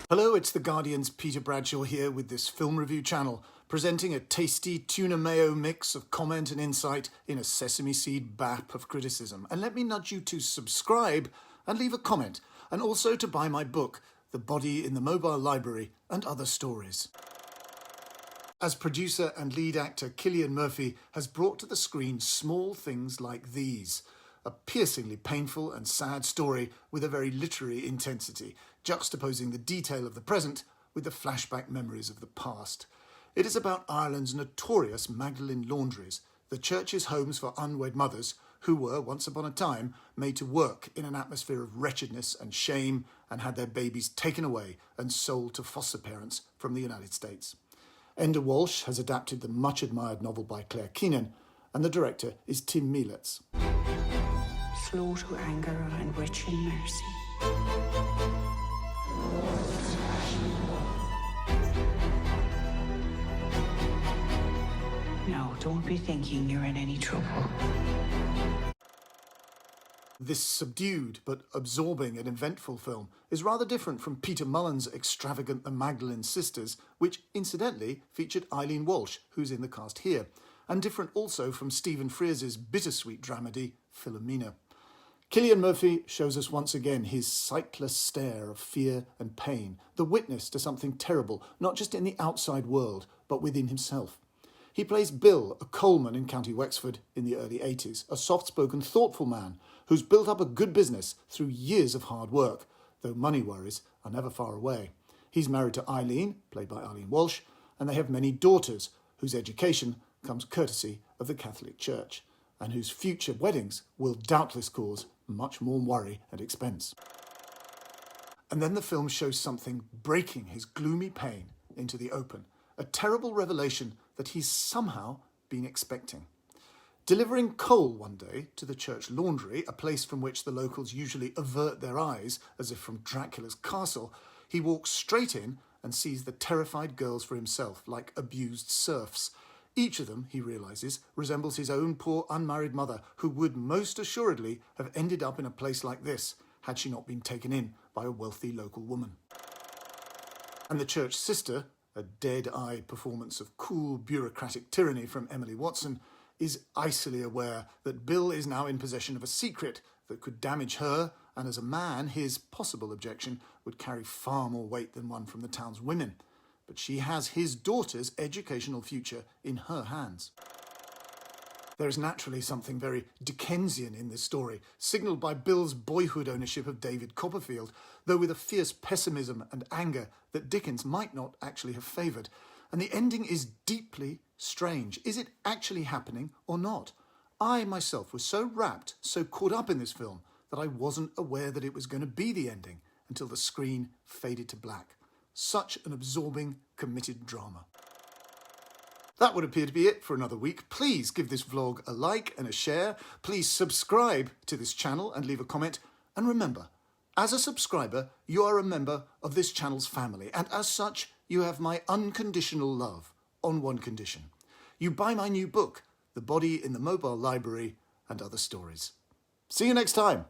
Hello, it's The Guardian's Peter Bradshaw here with this film review channel, presenting a tasty tuna mayo mix of comment and insight in a sesame seed bap of criticism. And let me nudge you to subscribe and leave a comment, and also to buy my book, The Body in the Mobile Library and Other Stories. As producer and lead actor, Cillian Murphy has brought to the screen small things like these. A piercingly painful and sad story with a very literary intensity, juxtaposing the detail of the present with the flashback memories of the past. It is about Ireland's notorious Magdalene laundries, the church's homes for unwed mothers who were, once upon a time, made to work in an atmosphere of wretchedness and shame and had their babies taken away and sold to foster parents from the United States. Enda Walsh has adapted the much-admired novel by Claire Keenan, and the director is Tim Mielitz. Slow to anger and rich in mercy. No, don't be thinking you're in any trouble. This subdued but absorbing and eventful film is rather different from Peter Mullen's extravagant The Magdalene Sisters, which incidentally featured Eileen Walsh, who's in the cast here, and different also from Stephen Frears's bittersweet dramedy Philomena. Cillian Murphy shows us once again his sightless stare of fear and pain, the witness to something terrible, not just in the outside world, but within himself. He plays Bill, a coalman in County Wexford in the early 80s, a soft-spoken, thoughtful man who's built up a good business through years of hard work, though money worries are never far away. He's married to Eileen, played by Eileen Walsh, and they have many daughters, whose education comes courtesy of the Catholic Church, and whose future weddings will doubtless cause much more worry and expense. And then the film shows something breaking his gloomy pain into the open, a terrible revelation that he's somehow been expecting. Delivering coal one day to the church laundry, a place from which the locals usually avert their eyes as if from Dracula's castle, he walks straight in and sees the terrified girls for himself, like abused serfs. Each of them, he realises, resembles his own poor unmarried mother, who would most assuredly have ended up in a place like this had she not been taken in by a wealthy local woman. And the church sister, a dead-eyed performance of cool bureaucratic tyranny from Emily Watson, is icily aware that Bill is now in possession of a secret that could damage her, and as a man, his possible objection would carry far more weight than one from the town's women. But she has his daughter's educational future in her hands. There is naturally something very Dickensian in this story, signalled by Bill's boyhood ownership of David Copperfield, though with a fierce pessimism and anger that Dickens might not actually have favoured. And the ending is deeply strange. Is it actually happening or not? I myself was so rapt, so caught up in this film, that I wasn't aware that it was going to be the ending until the screen faded to black. Such an absorbing, committed drama. That would appear to be it for another week. Please give this vlog a like and a share. Please subscribe to this channel and leave a comment. And remember, as a subscriber, you are a member of this channel's family. And as such, you have my unconditional love on one condition. You buy my new book, The Body in the Mobile Library and Other Stories. See you next time.